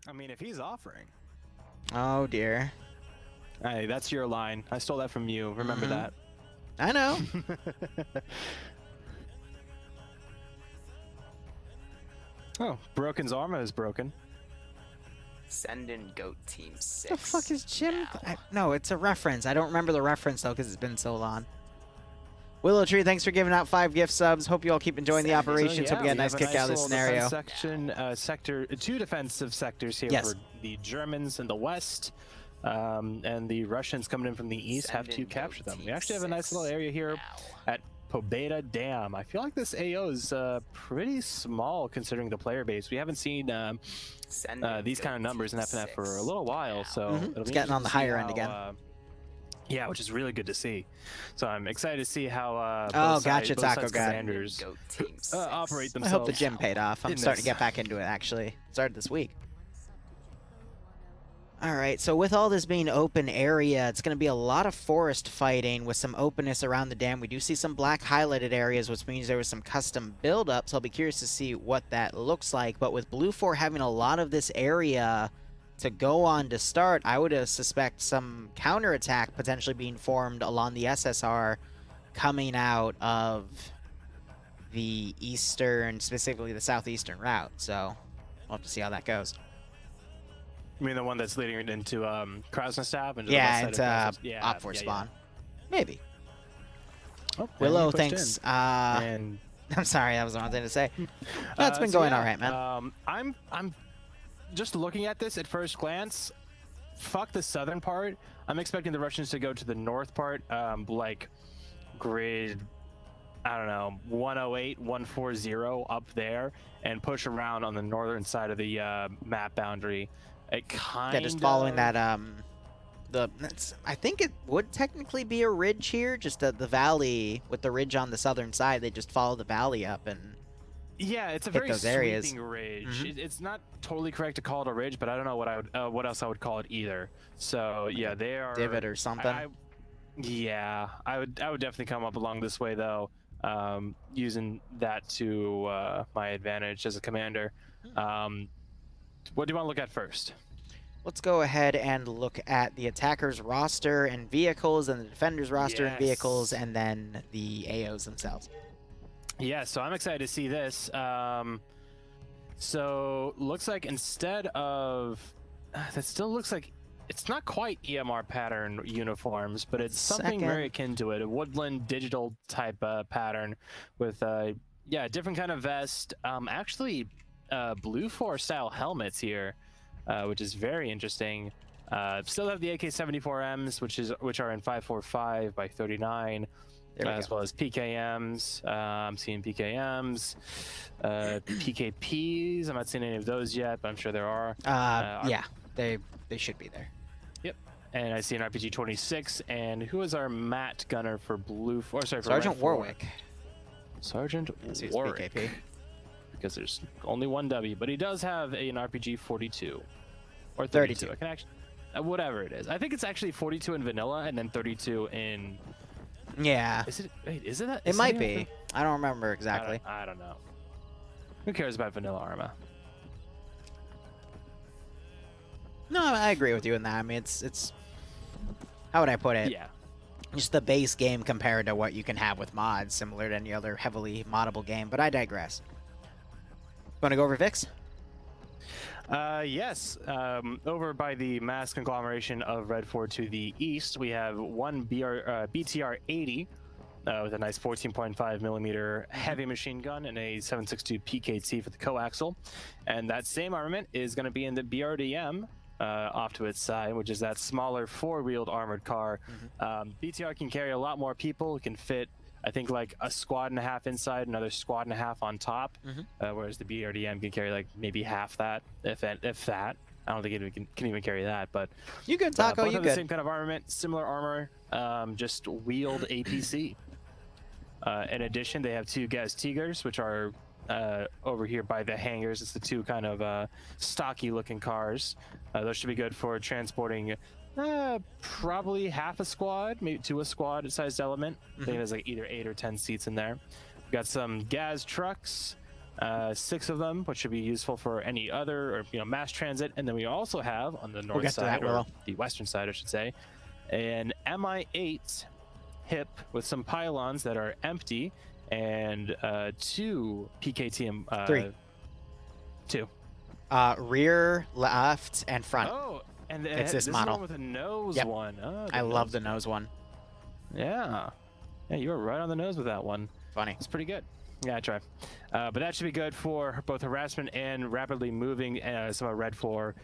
I mean, if he's offering. Oh dear. Hey, that's your line. I stole that from you. Remember that. I know. Oh, Broken's Arma is broken. Send in Goat Team 6. The fuck is Jim? now. No, it's a reference. I don't remember the reference though because it's been so long. Willow Tree, thanks for giving out 5 gift subs. Hope you all keep enjoying the operations. Hope you get a nice kick out of this scenario. Two defensive sectors here Yes. for the Germans in the west, and the Russians coming in from the east have to capture them. We actually have a nice little area here at Pobeda Dam. I feel like this AO is pretty small considering the player base. We haven't seen these kind of numbers in FNF for a little while, so It's getting on the higher end again. Yeah, which is really good to see. So I'm excited to see how Oh, gotcha, Taco God. commanders operate themselves. I hope the gym paid off. I'm starting to get back into it, actually. Started this week. All right, so with all this being open area, it's going to be a lot of forest fighting with some openness around the dam. We do see some black highlighted areas, which means there was some custom build-up, so I'll be curious to see what that looks like. But with Blue 4 having a lot of this area to go on to start, I would suspect some counterattack potentially being formed along the SSR coming out of the eastern, specifically the southeastern route. So we'll have to see how that goes. You mean the one that's leading it into Krasnostav? And Yeah, it's Op 4 spawn. Maybe. Oh, Willow, thanks. And I'm sorry, that was the wrong thing to say. That's been going all right, man. I'm just looking at this at first glance. Fuck the southern part. I'm expecting the Russians to go to the north part, like grid, I don't know, 108, 140 up there, and push around on the northern side of the map boundary. It kind of just following that I think it would technically be a ridge here, just the valley with the ridge on the southern side. They just follow the valley up and yeah, it's a very sweeping ridge. It's not totally correct to call it a ridge, but I don't know what I would what else I would call it either. So yeah, they are divot or something. Yeah, I would definitely come up along this way though, using that to my advantage as a commander. What do you want to look at first? Let's go ahead and look at the attackers roster and vehicles, and the defenders roster and vehicles, and then the AOs themselves. Yeah, so I'm excited to see this. So looks like instead of that, still looks like it's not quite EMR pattern uniforms, but it's something very akin to it, a woodland digital type pattern with different kind of vest. Actually, Blue 4 style helmets here, which is very interesting. Still have the AK-74Ms, which are in 545 by 39. As well as PKMs. I'm seeing PKMs, PKPs. I'm not seeing any of those yet, but I'm sure there are. Yeah, they should be there. Yep. And I see an RPG-26. And who is our Matt gunner for Blue? Or sorry, for Sergeant Warwick. Sergeant Warwick. PKP. Because there's only one W, but he does have an RPG-42 or 32. I can actually, whatever it is. I think it's actually 42 in vanilla and then 32 in. Yeah. Is it? Wait, is it that? It might be. I don't remember exactly. I don't know. Who cares about vanilla Arma? No, I agree with you in that. I mean, it's how would I put it? Yeah. Just the base game compared to what you can have with mods, similar to any other heavily moddable game. But I digress. Want to go over Vix? Yes. Over by the mass conglomeration of Red 4 to the east, we have one BTR-80 with a nice 14.5 millimeter heavy machine gun and a 7.62 PKT for the coaxial. And that same armament is going to be in the BRDM off to its side, which is that smaller four-wheeled armored car. BTR can carry a lot more people. It can fit, I think, like a squad and a half inside, another squad and a half on top, whereas the BRDM can carry like maybe half that, if that. I don't think it can even carry that, but you good, Taco? Both you have good? the same kind of armament, similar armor, just wheeled APC. In addition, they have two Gaz Tigers, which are over here by the hangars. It's the two kind of stocky-looking cars. Those should be good for transporting probably half a squad, maybe to a squad-sized element. I think there's like either 8 or 10 seats in there. We've got some Gaz trucks, 6 of them, which should be useful for any other or mass transit. And then we also have on the north get to side, that, or Willow. the western side, I should say, an MI8 hip with some pylons that are empty, and 2 PKTM. 3. 2. Rear, left, and front. Oh, and It's this is model. one with a nose Yep. one. Oh, I love the nose one. Yeah. Yeah, you were right on the nose with that one. Funny. It's pretty good. Yeah, I try. But that should be good for both harassment and rapidly moving some of red 4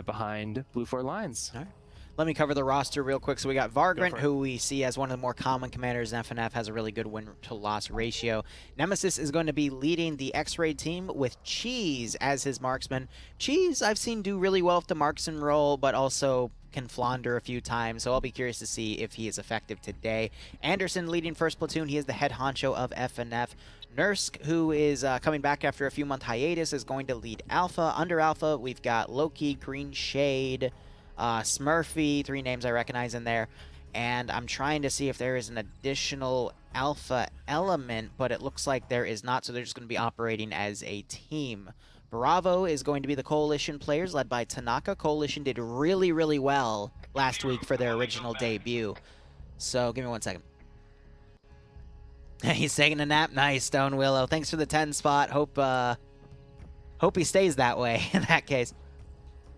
behind blue 4 lines. All right. Let me cover the roster real quick. So we got Vargrant, for it. who we see as one of the more common commanders in FNF, has a really good win-to-loss ratio. Nemesis is going to be leading the X-Ray team with Cheese as his marksman. Cheese, I've seen do really well with the marksman role, but also can flounder a few times, so I'll be curious to see if he is effective today. Anderson leading first platoon. He is the head honcho of FNF. Nursk, who is coming back after a few-month hiatus, is going to lead Alpha. Under Alpha, we've got Loki, Green Shade, Smurfy, 3 names I recognize in there, and I'm trying to see if there is an additional Alpha element, but it looks like there is not, so they're just going to be operating as a team. Bravo is going to be the Coalition players, led by Tanaka. Coalition did really, really well last week for their original debut. So, give me 1 second. He's taking a nap. Nice, Stone Willow. Thanks for the 10 spot. Hope he stays that way in that case.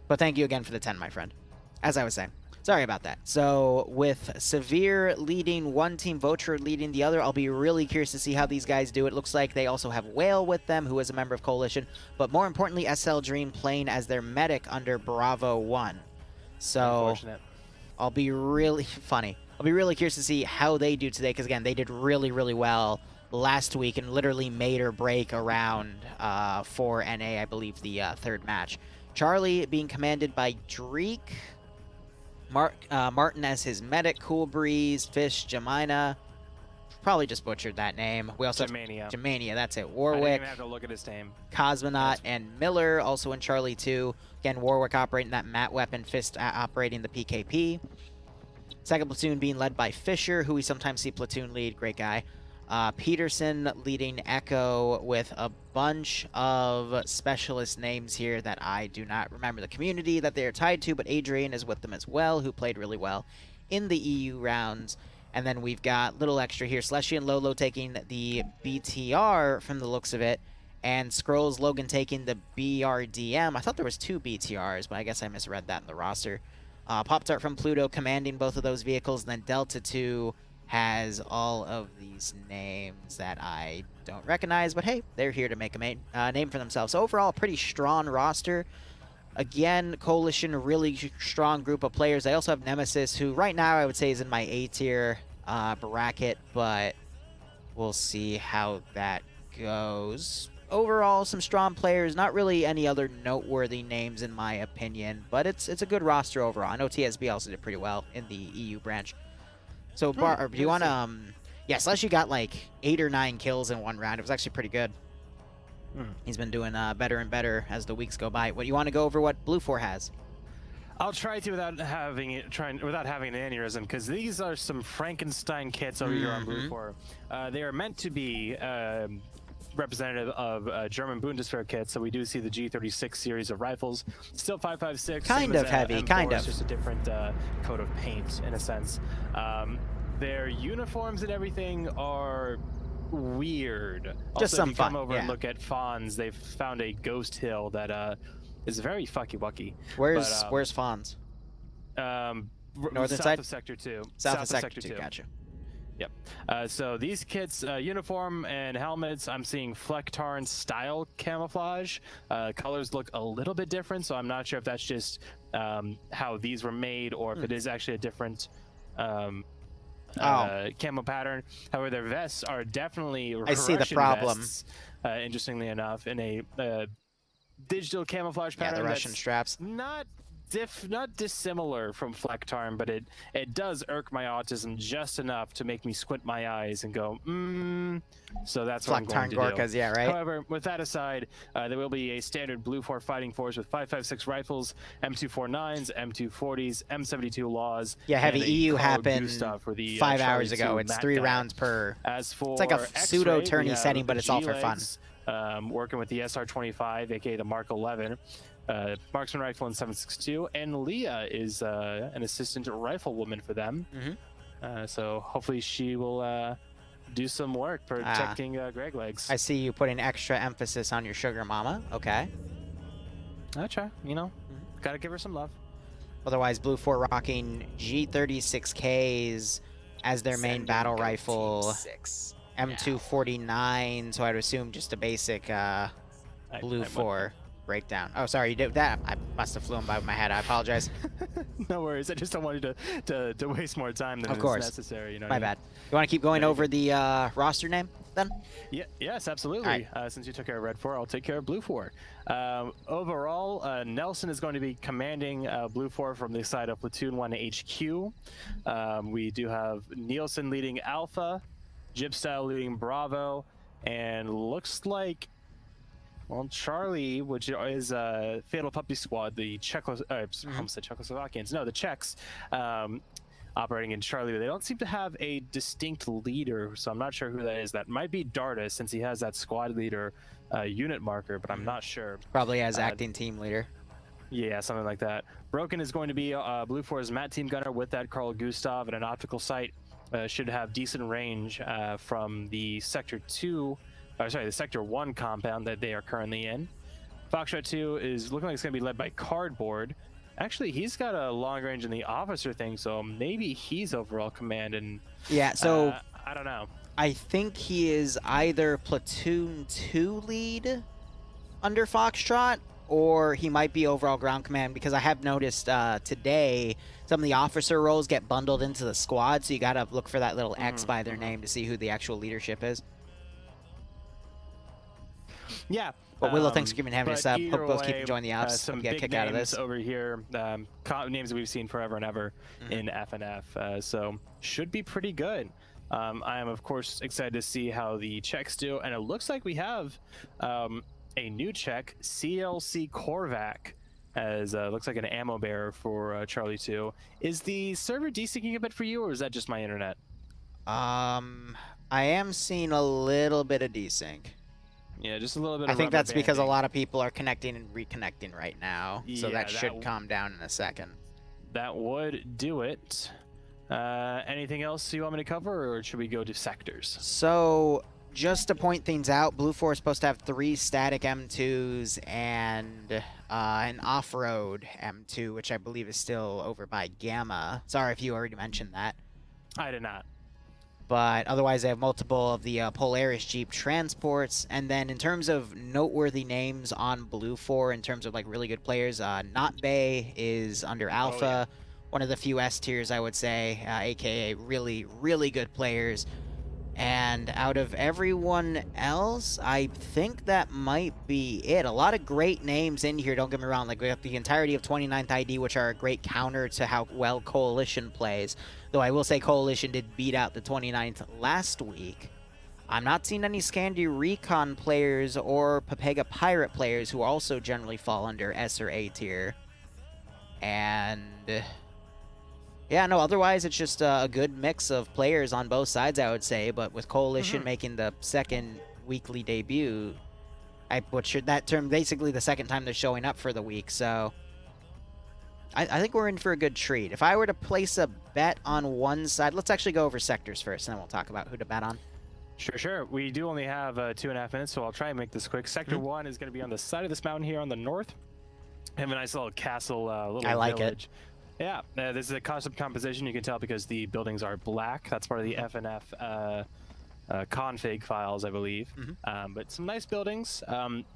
But thank you again for the 10, my friend. As I was saying. Sorry about that. So, with Severe leading one team, Vocher leading the other, I'll be really curious to see how these guys do. It looks like they also have Whale with them, who is a member of Coalition. But more importantly, SL Dream playing as their medic under Bravo 1. So, Unfortunate. I'll be really funny. I'll be really curious to see how they do today, because again, they did really, really well last week and literally made or break around for NA, I believe, the 3rd match. Charlie being commanded by Dreek. Martin as his medic, Cool Breeze, Fish, Jamina. Probably just butchered that name. We also Jamania. have Jamania, that's it. I didn't Warwick, even have to look at his name. Cosmonaut, and Miller also in Charlie 2. Again, Warwick operating that mat weapon, Fist operating the PKP. Second platoon being led by Fisher, who we sometimes see platoon lead, great guy. Peterson leading Echo with a bunch of specialist names here that I do not remember the community that they are tied to, but Adrian is with them as well, who played really well in the EU rounds. And then we've got little extra here, Slushy and Lolo taking the BTR from the looks of it, and Scrolls Logan taking the BRDM. I thought there was 2 BTRs, but I guess I misread that in the roster. Pop-Tart from Pluto commanding both of those vehicles, and then Delta 2 has all of these names that I don't recognize, but hey, they're here to make a name for themselves. So overall, pretty strong roster. Again, Coalition, really strong group of players. They also have Nemesis, who right now I would say is in my A-tier bracket, but we'll see how that goes. Overall, some strong players, not really any other noteworthy names in my opinion, but it's a good roster overall. I know TSB also did pretty well in the EU branch. So, do you want to, yeah, Slushy got like 8 or 9 kills in one round. It was actually pretty good. He's been doing better and better as the weeks go by. What, you want to go over what Blue 4 has? I'll try to without having an aneurysm, because these are some Frankenstein kits over here on Blue 4. They are meant to be representative of German Bundeswehr kits, so we do see the G36 series of rifles. Still 5.56. Kind of heavy, kind of. It's just a different coat of paint, in a sense. Their uniforms and everything are weird. Just also, some if you come fun, over yeah. and look at Fawns, they've found a ghost hill that is very fucky-wucky. Where's Fonz? Northern south side? of Sector 2. South of Sector 2, gotcha. Yep. So these kits, uniform and helmets, I'm seeing Flecktarn style camouflage. Colors look a little bit different, so I'm not sure if that's just how these were made or if it is actually a different camo pattern. However, their vests are definitely I see the Russian problem. vests, interestingly enough, in a digital camouflage pattern. Yeah, the Russian that's straps. Not dissimilar from Flecktarn, but it does irk my autism just enough to make me squint my eyes and go, so that's what I'm going to Gorkas, do. yeah, right? However, with that aside, there will be a standard Blue 4 fighting force with 5.56 rifles, M249s, M240s, M72 laws. Yeah, heavy and a EU Carl happened Gustav for the, 5 Charlie hours ago. 2 It's Mac 3 guy. rounds per. As for It's like a X-ray, pseudo we tourney have setting, but the it's all for fun. G-legs, working with the SR-25, aka the Mark 11, marksman rifle in 7.62, and Leah is an assistant riflewoman for them. So hopefully she will do some work protecting Greg Legs. I see you putting extra emphasis on your sugar mama. Okay. I try, you know, gotta give her some love. Otherwise, Blue 4 rocking G36Ks as their main Send battle in goat rifle. team 6. M249, so I'd assume just a basic Blue 4 breakdown. Oh, sorry, you did that. I must have flown by my head. I apologize. No worries. I just don't want you to waste more time than Of is course. necessary. You know. My bad. You want to keep going over the roster name then? Yeah. Yes, absolutely. Since you took care of Red 4, I'll take care of Blue 4. Overall, Nelson is going to be commanding Blue 4 from the side of Platoon 1 HQ. We do have Nielsen leading Alpha, Gypstyle leading Bravo, and looks like, well, Charlie, which is Fatal Puppy Squad, the Czechoslovakians. No, the Czechs operating in Charlie, but they don't seem to have a distinct leader, so I'm not sure who that is. That might be Dardis, since he has that squad leader unit marker, but I'm not sure. Probably as acting team leader. Yeah, something like that. Broken is going to be Blue 4's Matt team gunner with that Carl Gustav and an optical sight. Should have decent range from the Sector 1 compound that they are currently in. Foxtrot 2 is looking like it's going to be led by Cardboard. Actually, he's got a long range in the officer thing, so maybe he's overall command. And yeah, so I don't know. I think he is either Platoon 2 lead under Foxtrot, or he might be overall ground command, because I have noticed today some of the officer roles get bundled into the squad, so you got to look for that little X by their name to see who the actual leadership is. Yeah. But Willow, thanks for giving him his hope both way, keep enjoying the ops. Some get a big kick names out of this. over here, names that we've seen forever and ever in FNF, so should be pretty good. I am, of course, excited to see how the Czechs do, and it looks like we have a new Czech, CLC Korvac, as looks like an ammo bearer for Charlie 2. Is the server desyncing a bit for you, or is that just my internet? I am seeing a little bit of desync. Yeah, just a little bit. I of think that's because a banding. lot of people are connecting and reconnecting right now, so Yeah, that should calm down in a second. That would do it. Anything else you want me to cover, or should we go to sectors? So, just to point things out, Blue 4 is supposed to have 3 static M2s and an off-road M2, which I believe is still over by Gamma. Sorry if you already mentioned that. I did not. But otherwise, they have multiple of the Polaris Jeep transports. And then in terms of noteworthy names on Blue 4, in terms of like really good players, Not Bay is under Alpha. One of the few S tiers, I would say, aka really, really good players. And out of everyone else, I think that might be it. A lot of great names in here, don't get me wrong. Like, we have the entirety of 29th ID, which are a great counter to how well Coalition plays. Though I will say Coalition did beat out the 29th last week. I'm not seeing any Scandi Recon players or Papega Pirate players who also generally fall under S or A tier. And yeah, no, otherwise it's just a good mix of players on both sides, I would say. But with Coalition making the second weekly debut, I butchered that term, basically the second time they're showing up for the week. So I think we're in for a good treat. If I were to place a bet on one side, let's actually go over sectors first, and then we'll talk about who to bet on. Sure. We do only have 2.5 minutes, so I'll try and make this quick. Sector 1 is going to be on the side of this mountain here on the north. Have a nice little castle, little I like village. Yeah, this is a custom composition. You can tell because the buildings are black. That's part of the FNF config files, I believe. But some nice buildings.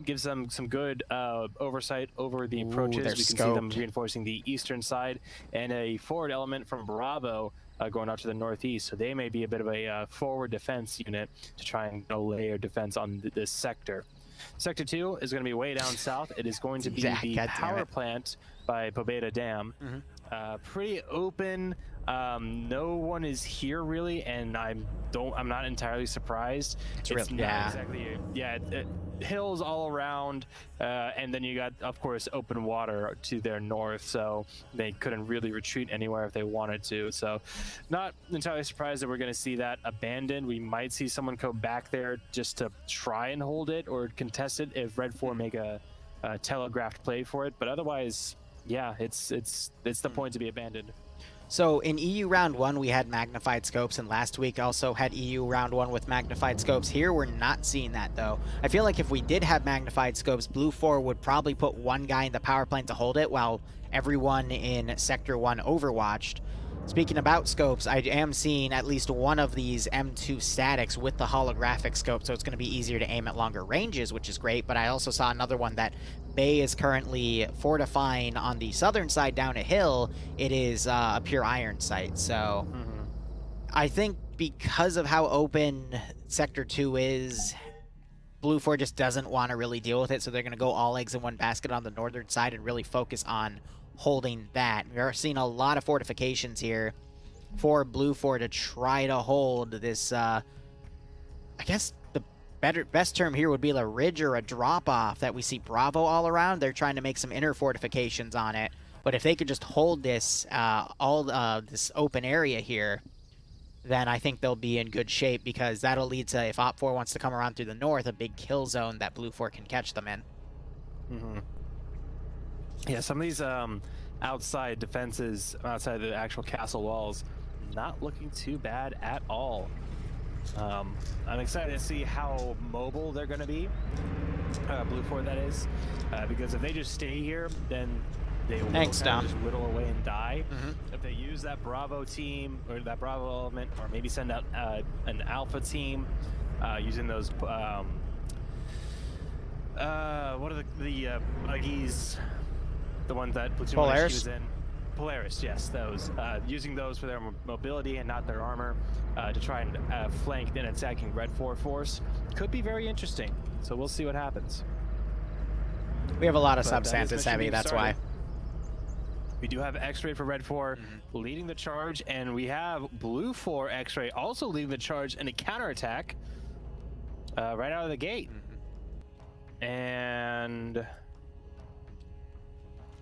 Gives them some good oversight over the approaches. They're We can see them reinforcing the eastern side, and a forward element from Bravo going out to the northeast. So they may be a bit of a forward defense unit to try and layer defense on this sector. Sector 2 is going to be way down south. It is going to be the power plant by Pobeda Dam. Pretty open. No one is here really, and I'm not entirely surprised. It's not exactly hills all around, and then you got, of course, open water to their north, so they couldn't really retreat anywhere if they wanted to. So, not entirely surprised that we're going to see that abandoned. We might see someone go back there just to try and hold it or contest it if Red 4 make a telegraphed play for it, but otherwise, yeah, it's the point to be abandoned. So in EU round 1 we had magnified scopes, and last week also had EU round 1 with magnified scopes. Here we're not seeing that though. I feel like if we did have magnified scopes, Blue 4 would probably put one guy in the power plant to hold it while everyone in Sector 1 overwatched. Speaking about scopes, I am seeing at least one of these M2 statics with the holographic scope, so it's going to be easier to aim at longer ranges, which is great, but I also saw another one that Bay is currently fortifying on the southern side down a hill. It is a pure iron sight, so I think because of how open Sector 2 is, Blue 4 just doesn't want to really deal with it, so they're going to go all eggs in one basket on the northern side and really focus on holding that. We are seeing a lot of fortifications here for Blue 4 to try to hold this, I guess the best term here would be a ridge or a drop-off that we see Bravo all around. They're trying to make some inner fortifications on it, but if they could just hold this, this open area here, then I think they'll be in good shape, because that'll lead to, if Op 4 wants to come around through the north, a big kill zone that Blue 4 can catch them in. Yeah, some of these outside defenses, outside the actual castle walls, not looking too bad at all. I'm excited to see how mobile they're going to be, Blue 4 that is, because if they just stay here, then they will kind of just whittle away and die. If they use that Bravo team, or that Bravo element, or maybe send out an Alpha team, using those, what are the buggies? The ones that Platoon Polaris was in. Polaris, yes, those. Using those for their mobility and not their armor, to try and flank an attacking Red 4 force. Could be very interesting, so we'll see what happens. We have a lot of substances heavy, that's why. We do have X-Ray for Red 4 leading the charge, and we have Blue 4 X-Ray also leading the charge in a counterattack right out of the gate. And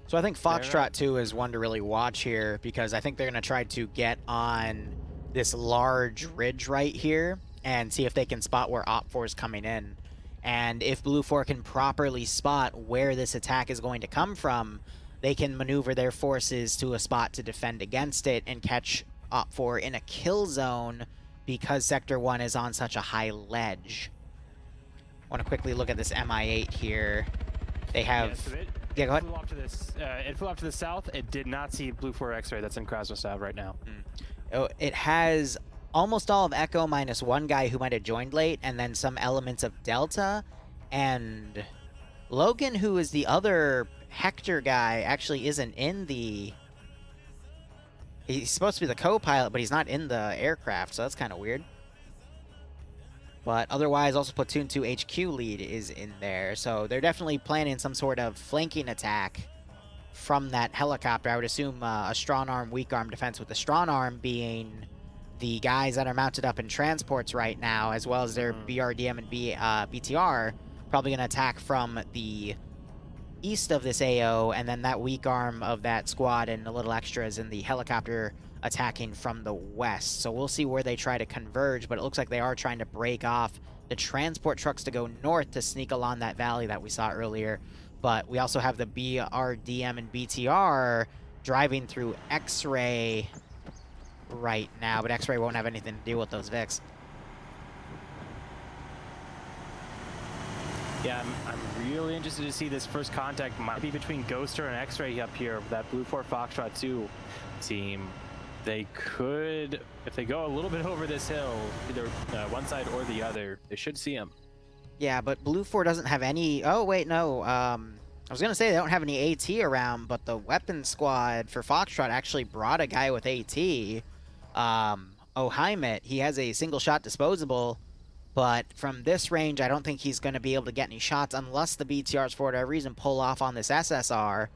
so I think Foxtrot 2 is one to really watch here, because I think they're going to try to get on this large ridge right here and see if they can spot where Op 4 is coming in. And if Blue 4 can properly spot where this attack is going to come from, they can maneuver their forces to a spot to defend against it and catch Op 4 in a kill zone, because Sector 1 is on such a high ledge. I want to quickly look at this MI8 here. They have... Yeah, go ahead. It flew off to the south. It did not see Blue 4 X-Ray that's in Krasnostav right now. Oh, it has almost all of Echo minus one guy who might have joined late, and then some elements of Delta. And Logan, who is the other Hector guy, actually isn't in the... He's supposed to be the co-pilot, but he's not in the aircraft, so that's kind of weird. But otherwise, also Platoon 2 HQ lead is in there. So they're definitely planning some sort of flanking attack from that helicopter. I would assume a strong arm, weak arm defense, with the strong arm being the guys that are mounted up in transports right now, as well as their BRDM and BTR, probably going to attack from the east of this AO, and then that weak arm of that squad and a little extras in the helicopter attacking from the west. So we'll see where they try to converge, but it looks like they are trying to break off the transport trucks to go north to sneak along that valley that we saw earlier. But we also have the BRDM and BTR driving through X-Ray right now, but X-Ray won't have anything to do with those Vics. Yeah, I'm really interested to see this first contact. Might be between Ghoster and X-Ray up here, that Blue 4 Foxtrot 2 team. They could, if they go a little bit over this hill, either one side or the other, they should see him. Yeah, but Blue 4 doesn't have any... Oh, wait, no. I was going to say they don't have any AT around, but the weapon squad for Foxtrot actually brought a guy with AT. Ohaimet, he has a single-shot disposable, but from this range, I don't think he's going to be able to get any shots unless the BTRs, for whatever reason, pull off on this SSR.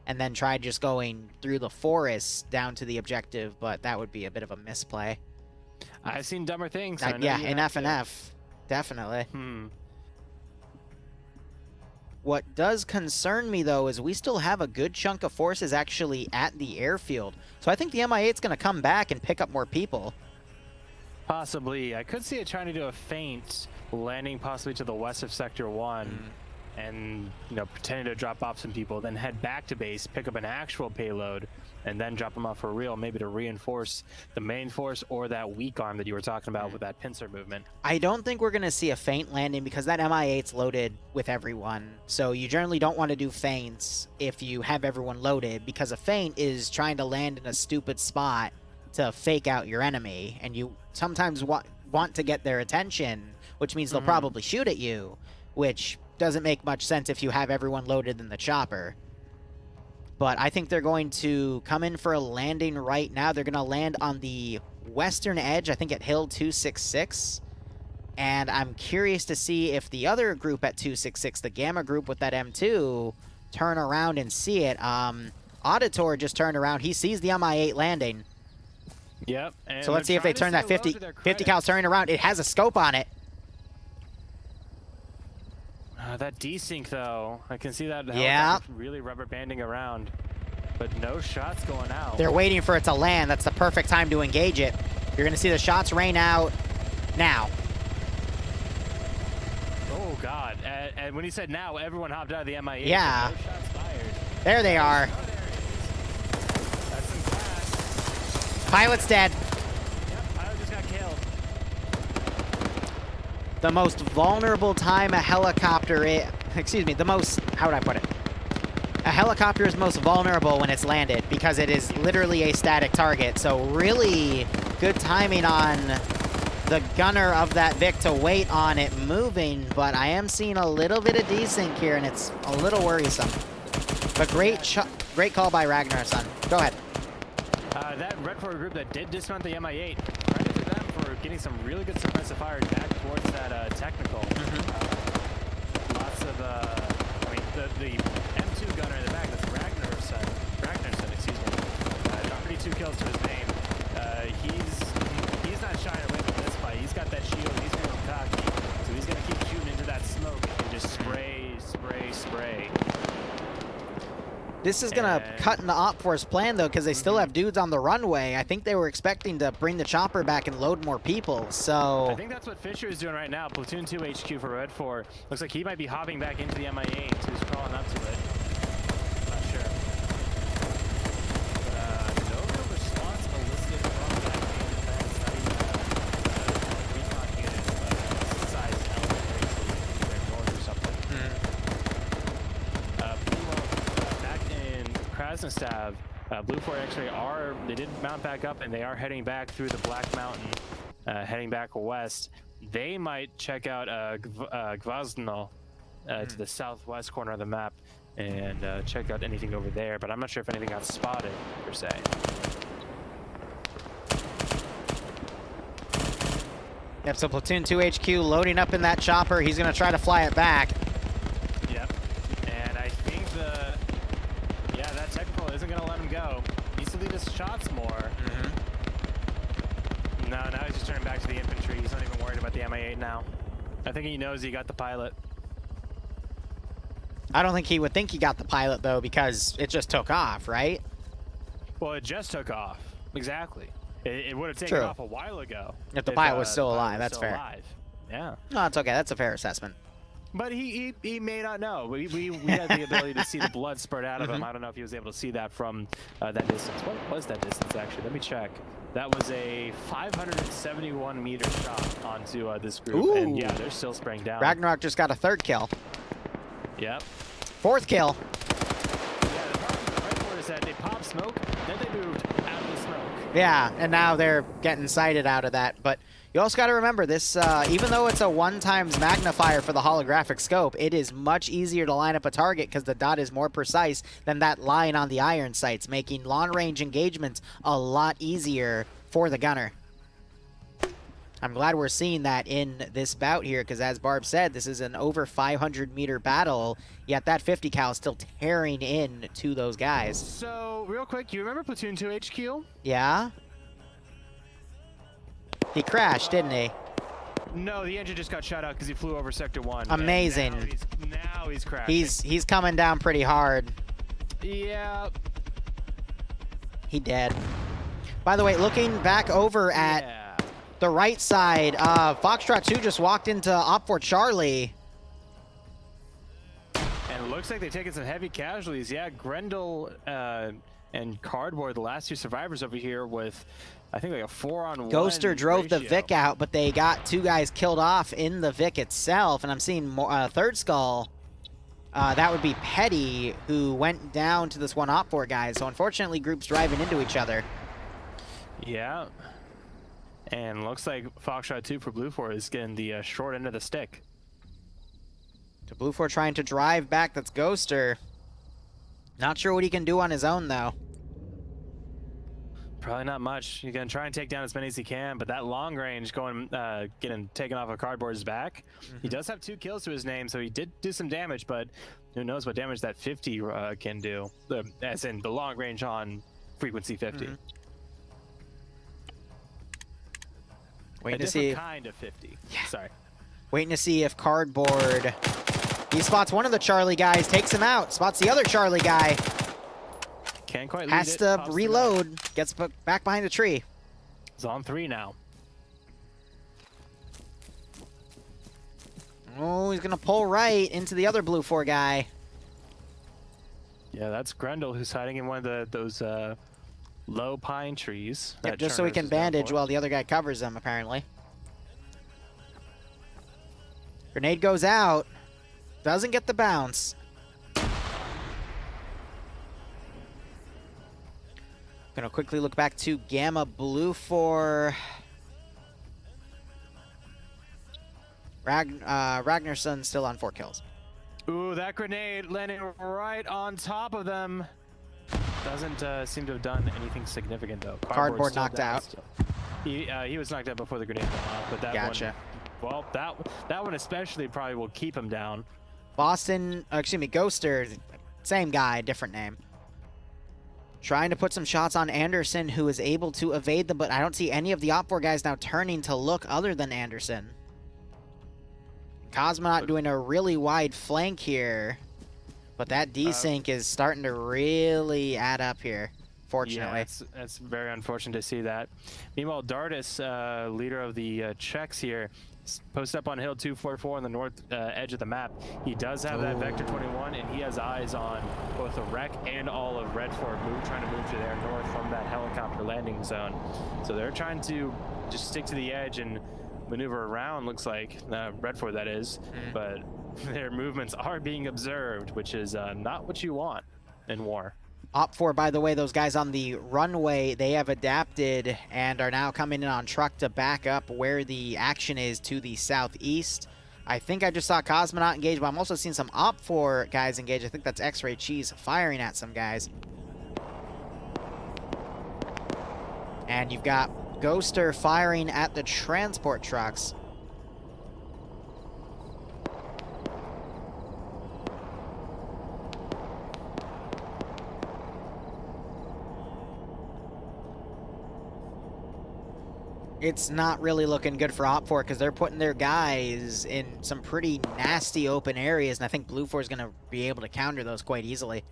and then try just going through the forest down to the objective, but that would be a bit of a misplay. I've seen dumber things. So I know Yeah, you in have F&F, definitely. Hmm. What does concern me, though, is we still have a good chunk of forces actually at the airfield. So I think the MI8's going to come back and pick up more people. Possibly. I could see it trying to do a feint, landing possibly to the west of Sector 1, and, you know, pretending to drop off some people, then head back to base, pick up an actual payload, and then drop them off for real, maybe to reinforce the main force or that weak arm that you were talking about with that pincer movement. I don't think we're going to see a feint landing because that MI8's loaded with everyone. So you generally don't want to do feints if you have everyone loaded, because a feint is trying to land in a stupid spot to fake out your enemy, and you sometimes want to get their attention, which means they'll probably shoot at you, which doesn't make much sense if you have everyone loaded in the chopper. But I think they're going to come in for a landing right now. They're going to land on the western edge, I think at Hill 266. And I'm curious to see if the other group at 266, the Gamma group with that M2, turn around and see it. Auditor just turned around. He sees the MI8 landing. Yep. And So let's see if they turn that 50 cal's turning around. It has a scope on it. That desync, though, I can see that really rubber banding around, but no shots going out. They're waiting for it to land. That's the perfect time to engage it. You're going to see the shots rain out now. Oh, God. And when he said now, everyone hopped out of the MI8. Yeah. No shots fired. There they are. Oh, there it is. That's some class. Pilot's dead. Yep, pilot just got killed. The most vulnerable time a helicopter how would I put it? A helicopter is most vulnerable when it's landed because it is literally a static target. So really good timing on the gunner of that Vic to wait on it moving, but I am seeing a little bit of desync here, and it's a little worrisome. But great call by Ragnar-san. Go ahead. That Red 4 group that did dismount the MI8, credit to them for getting some really good suppressive fire back towards that technical. Lots of, I mean, the M2 gunner in the back, that's Ragnar-san, excuse me. 32 kills to his name. He's not shying away from this fight. He's got that shield, he's feeling cocky, so he's going to keep shooting into that smoke and just spray, spray, spray. This is going to cut in the Op Force plan, though, because they still have dudes on the runway. I think they were expecting to bring the chopper back and load more people, so... I think that's what Fisher is doing right now. Platoon 2 HQ for Red 4. Looks like he might be hopping back into the MI8, so he's crawling up to it. Not sure. But, no real response elicited from that main defense. Not even recon units, but size elementary, so they're north or something. Back in Krasnostav, Blue 4 X-Ray they did mount back up, and they are heading back through the Black Mountain, heading back west. They might check out Gvozno to the southwest corner of the map and check out anything over there, but I'm not sure if anything got spotted, per se. Yep, so Platoon 2 HQ loading up in that chopper. He's going to try to fly it back. Yep, and I think that technical isn't going to let him go. He needs to lead his shots more. No, now he's just turning back to the infantry. He's not even worried about the MI8 now. I think he knows he got the pilot. I don't think he would think he got the pilot, though, because it just took off, right? Well, it just took off. Exactly. It would have taken off a while ago. If the pilot was still alive, that's fair. Yeah. No, that's okay. That's a fair assessment. But he may not know. We had the ability to see the blood spurt out of him. I don't know if he was able to see that from that distance. What was that distance, actually? Let me check. That was a 571-meter shot onto this group. Ooh. And yeah, they're still spraying down. Ragnarok just got a 3rd kill. Yep. 4th kill. Yeah, the problem with the Red 4 is that they pop smoke, then they moved out of the smoke. Yeah, and now they're getting sighted out of that. But you also got to remember this, even though it's a 1x magnifier for the holographic scope, it is much easier to line up a target because the dot is more precise than that line on the iron sights, making long-range engagements a lot easier for the gunner. I'm glad we're seeing that in this bout here, because as Barb said, this is an over 500-meter battle, yet that 50 cal is still tearing in to those guys. So, real quick, you remember Platoon 2 HQ? Yeah? He crashed, didn't he? No, the engine just got shot out because he flew over Sector 1. Amazing. Now he's crashing. He's coming down pretty hard. Yeah. He dead. By the way, looking back over at the right side, Foxtrot 2 just walked into Op4 Charlie. And it looks like they've taken some heavy casualties. Yeah, Grendel and Cardboard, the last 2 survivors over here with, I think, like a 4-on-1 Ghoster drove the ratio. Vic out, but they got 2 guys killed off in the Vic itself. And I'm seeing more, Third Skull. That would be Petty, who went down to this one Op4 guy. So unfortunately, groups driving into each other. Yeah. And looks like Foxtrot 2 for Blue 4 is getting the short end of the stick. To Blue 4 trying to drive back, that's Ghoster. Not sure what he can do on his own, though. Probably not much. You're going to try and take down as many as he can, but that long range going, getting taken off of Cardboard's back. He does have 2 kills to his name, so he did do some damage, but who knows what damage that 50 can do, as in the long range on frequency 50. Waiting A to see. kind of 50. Yeah. Sorry. Waiting to see if Cardboard. He spots one of the Charlie guys, takes him out. Spots the other Charlie guy. Can't quite lead Has it, to pops the reload. Gets back behind the tree. It's on 3 now. Oh, he's gonna pull right into the other Blue 4 guy. Yeah, that's Grendel who's hiding in one of those low pine trees. Yep, that just so he Churners can is known bandage for. while the other guy covers him, apparently. Grenade goes out. Doesn't get the bounce. Gonna quickly look back to Gamma Blue 4. Ragnarsson still on 4 kills. Ooh, that grenade landing right on top of them. Doesn't seem to have done anything significant, though. Cardboard still knocked down out. still. He was knocked out before the grenade went off, but that Gotcha. one... Well, that one especially probably will keep him down. Boston, excuse me, Ghoster, same guy, different name. Trying to put some shots on Anderson, who is able to evade them, but I don't see any of the Op4 guys now turning to look other than Anderson. Cosmonaut doing a really wide flank here, but that desync is starting to really add up here, fortunately. Yeah, it's very unfortunate to see that. Meanwhile, Dardis, leader of the Czechs here, posted up on Hill 244 on the north edge of the map. He does have that Vector 21, and he has eyes on both the wreck and all of Red Fort trying to move to their north from that helicopter landing zone. So they're trying to just stick to the edge and maneuver around, looks like, Red Fort that is, but their movements are being observed, which is not what you want in war. Op4, by the way, those guys on the runway, they have adapted and are now coming in on truck to back up where the action is to the southeast. I think I just saw Cosmonaut engage, but I'm also seeing some Op4 guys engage. I think that's X-Ray Cheese firing at some guys. And you've got Ghoster firing at the transport trucks. It's not really looking good for Op4 because they're putting their guys in some pretty nasty open areas, and I think Blue 4 is going to be able to counter those quite easily.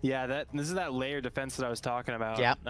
Yeah, this is that layered defense that I was talking about. Yep.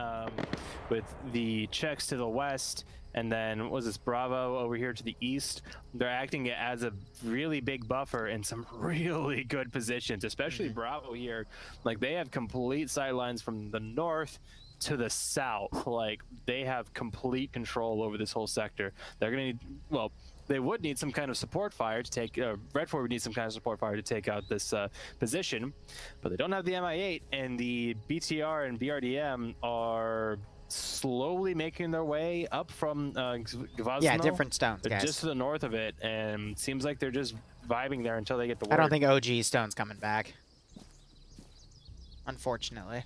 With the Czechs to the west, and then what was this, Bravo over here to the east. They're acting as a really big buffer in some really good positions, especially Bravo here. Like, they have complete sight lines from the north to the south. Like, they have complete control over this whole sector. They're gonna need, well, they would need some kind of support fire to take, Red Fort would need some kind of support fire to take out this position, but they don't have the MI8, and the BTR and BRDM are slowly making their way up from Gvozno. Yeah, different stones, They're guys. just to the north of it, and seems like they're just vibing there until they get the word. I don't think OG Stone's coming back, unfortunately.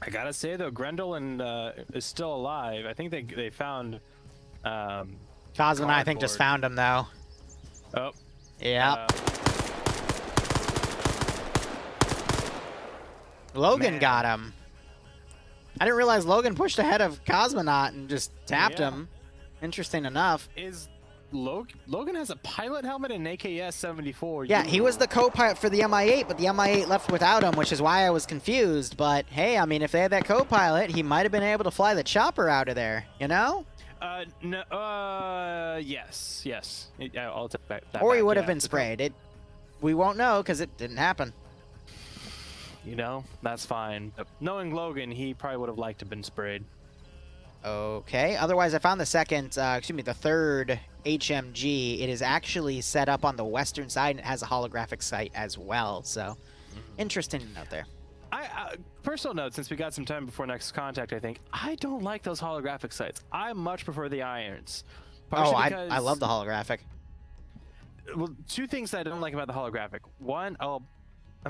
I gotta say though, Grendel is still alive. I think they found. Cosmo, I think, just cardboard. found him though. Oh. Yeah. Logan man. got him. I didn't realize Logan pushed ahead of Cosmonaut and just tapped Yeah. him. Interesting enough. Is Logan has a pilot helmet and AKS 74. Yeah, he was the co-pilot for the MI8, but the MI8 left without him, which is why I was confused. But hey, I mean, if they had that co-pilot, he might have been able to fly the chopper out of there, you know? No, yes. Yeah, I'll take that Or he back, would have yeah. been sprayed. We won't know because it didn't happen. You know, that's fine. Knowing Logan, he probably would have liked to have been sprayed. Okay. Otherwise, I found the third HMG. It is actually set up on the western side, and it has a holographic sight as well. So, interesting to note there. Personal note, since we got some time before next contact, I think I don't like those holographic sights. I much prefer the irons. I love the holographic. Well, two things that I don't like about the holographic. One,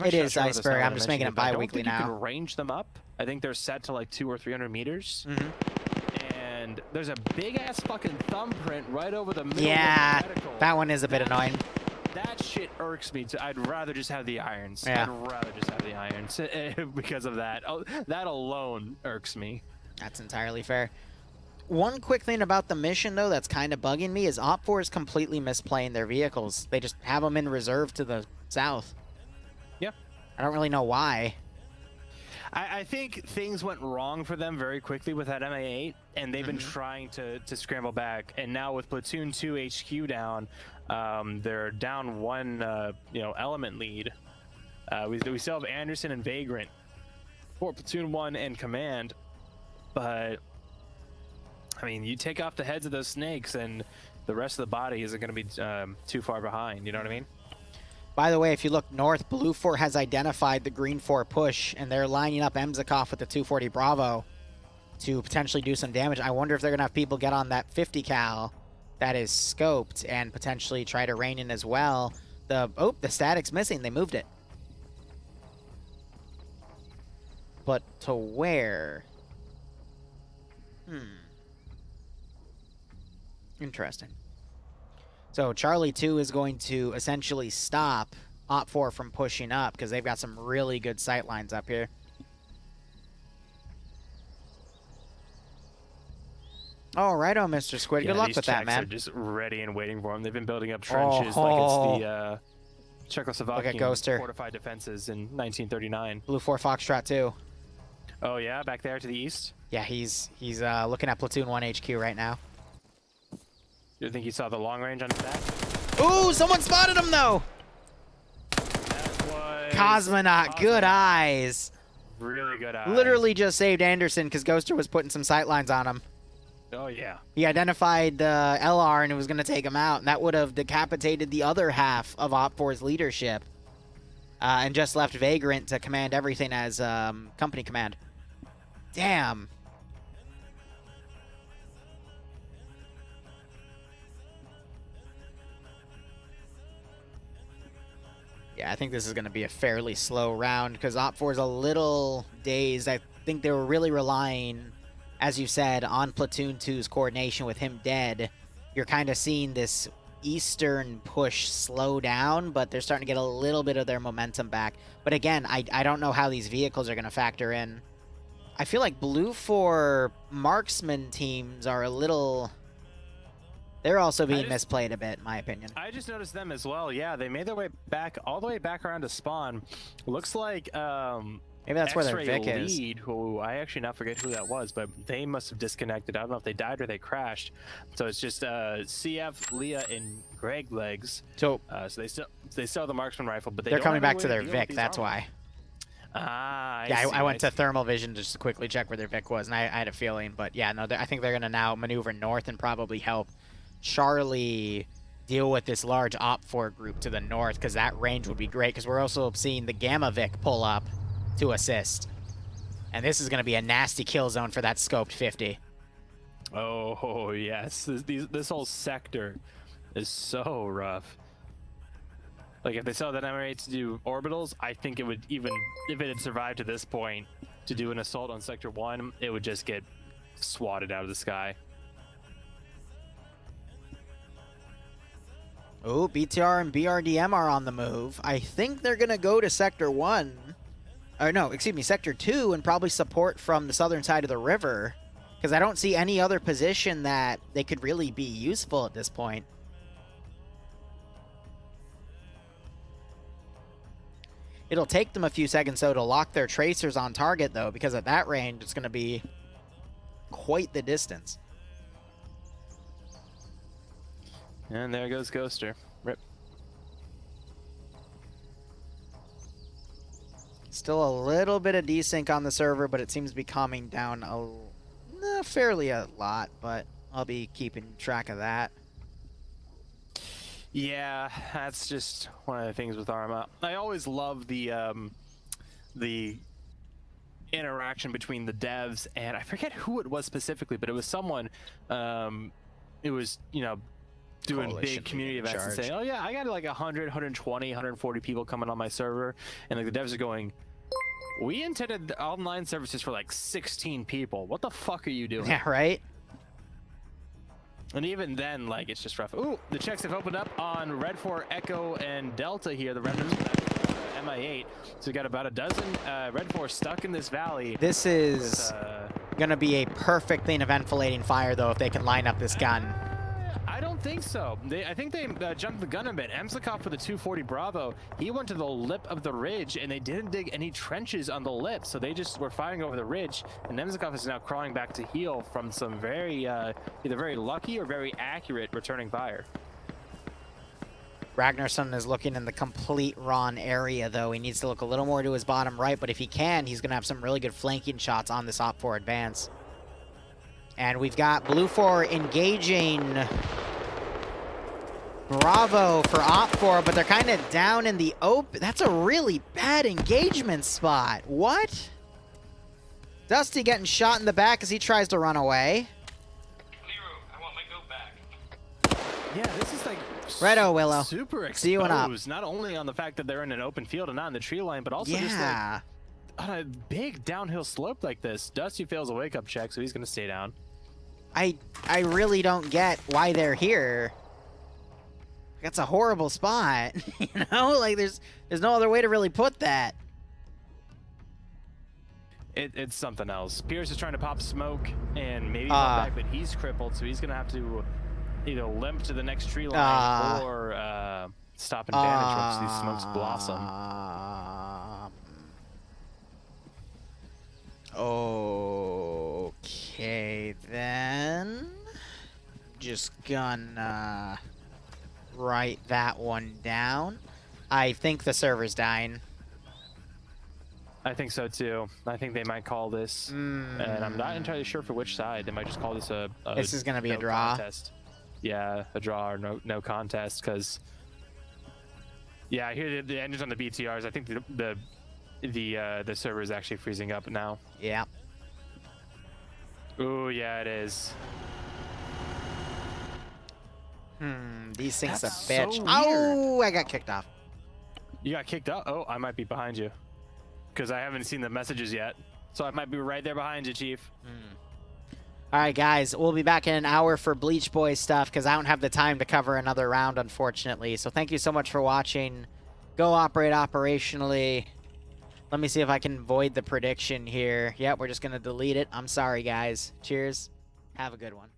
It is Iceberg. I'm just making it bi-weekly now. You now. can range them up. I think they're set to like 200 or 300 meters. And there's a big ass fucking thumbprint right over the middle. Yeah, of the reticle. that one is a bit annoying. That shit irks me. I'd rather just have the irons. Yeah. I'd rather just have the irons because of that. Oh, that alone irks me. That's entirely fair. One quick thing about the mission, though, that's kind of bugging me is Op4 is completely misplaying their vehicles. They just have them in reserve to the south. Yeah. I don't really know why. I think things went wrong for them very quickly with that MA8, and they've been trying to scramble back. And now with Platoon 2 HQ down, they're down one element lead. We still have Anderson and Vagrant for Platoon 1 and Command, but I mean, you take off the heads of those snakes, and the rest of the body isn't going to be too far behind. You know what I mean? By the way, if you look north, Blue 4 has identified the Green 4 push, and they're lining up Emzikov with the 240 Bravo to potentially do some damage. I wonder if they're going to have people get on that 50 cal that is scoped and potentially try to rein in as well. The static's missing. They moved it. But to where? Interesting. So Charlie 2 is going to essentially stop Op4 from pushing up because they've got some really good sight lines up here. All right, Mr. Squid. Good luck with that, man. Are just ready and waiting for them. They've been building up trenches like it's the Czechoslovakian fortified defenses in 1939. Blue 4 Foxtrot 2. Oh yeah, back there to the east. Yeah, he's looking at Platoon 1 HQ right now. You think you saw the long range on his back? Ooh, someone spotted him though. That was Cosmonaut, good eyes. Really good eyes. Literally just saved Anderson because Ghoster was putting some sight lines on him. Oh yeah. He identified the LR and it was going to take him out, and that would have decapitated the other half of Op4's leadership, and just left Vagrant to command everything as company command. Damn. Yeah, I think this is going to be a fairly slow round because Op4 is a little dazed. I think they were really relying, as you said, on Platoon 2's coordination with him dead. You're kind of seeing this eastern push slow down, but they're starting to get a little bit of their momentum back. But again, I don't know how these vehicles are going to factor in. I feel like Blue 4 marksman teams are a little... They're also being misplayed a bit, in my opinion. I just noticed them as well. Yeah, they made their way back, all the way back around to spawn. Looks like maybe that's where their Vic is. Lead, who I actually now forget who that was, but they must have disconnected. I don't know if they died or they crashed. So it's just CF, Leah, and Greg legs. So they still have the marksman rifle, but they're coming back to their Vic. That's why. Ah, I went to thermal vision just to quickly check where their Vic was, and I had a feeling. But yeah, no, I think they're gonna now maneuver north and probably help Charlie deal with this large Op4 group to the north, because that range would be great, because we're also seeing the Gamma Vic pull up to assist. And this is going to be a nasty kill zone for that scoped 50. Oh, yes. This whole sector is so rough. Like, if they saw that MR8 to do orbitals, I think it would even, if it had survived to this point, to do an assault on Sector 1, it would just get swatted out of the sky. Oh, BTR and BRDM are on the move. I think they're going to go to Sector 1. Or no, excuse me, Sector 2 and probably support from the southern side of the river. Because I don't see any other position that they could really be useful at this point. It'll take them a few seconds, though, to lock their tracers on target, though, because at that range, it's going to be quite the distance. And there goes Ghoster. Rip. Still a little bit of desync on the server, but it seems to be calming down fairly a lot, but I'll be keeping track of that. Yeah, that's just one of the things with Arma. I always love the interaction between the devs, and I forget who it was specifically, but it was someone, it was, you know, doing Coalition big community leading events and charge. saying, oh yeah, I got like 100, 120, 140 people coming on my server, and like the devs are going, we intended the online services for like 16 people. What the fuck are you doing? Yeah, right? And even then, like, it's just rough. Ooh, the checks have opened up on Red 4, Echo, and Delta here. The remnants of that MI8. So we got about a dozen Red 4 stuck in this valley. This is going to be a perfect thing of enfilading fire, though, if they can line up this gun. I don't think so. I think they jumped the gun a bit. Emslikov with the 240 Bravo, he went to the lip of the ridge, and they didn't dig any trenches on the lip, so they just were firing over the ridge, and Emslikov is now crawling back to heal from some very, either very lucky or very accurate returning fire. Ragnarsson is looking in the complete wrong area, though. He needs to look a little more to his bottom right, but if he can, he's going to have some really good flanking shots on this Op 4 advance. And we've got Blue 4 engaging Bravo for Op 4, but they're kind of down in the open. That's a really bad engagement spot. What? Dusty getting shot in the back as he tries to run away. Liru, I want my goat back. Yeah, this is like Righto, Willow. super exposed. See you in Op. Not only on the fact that they're in an open field and not in the tree line, but also just like Yeah. on a big downhill slope like this. Dusty fails a wake-up check, so he's going to stay down. I really don't get why they're here. That's a horrible spot. You know, like there's no other way to really put that. It's something else. Pierce is trying to pop smoke and maybe go back, but he's crippled, so he's going to have to either limp to the next tree line or stop and bandage once these smokes blossom. Okay, then. Just gonna write that one down. I think the server's dying. I think so too. I think they might call this, and I'm not entirely sure for which side. They might just call this a This is gonna be a draw. contest. Yeah, a draw or no contest, because yeah, I hear the engines on the BTRs. I think the server is actually freezing up now. Yeah. Ooh, yeah, it is. These things a That's so bitch. weird. Oh, I got kicked off. You got kicked out? Oh, I might be behind you, because I haven't seen the messages yet. So I might be right there behind you, Chief. All right, guys, we'll be back in an hour for Bleach Boys stuff because I don't have the time to cover another round, unfortunately. So thank you so much for watching. Go operate operationally. Let me see if I can void the prediction here. Yep, we're just going to delete it. I'm sorry, guys. Cheers. Have a good one.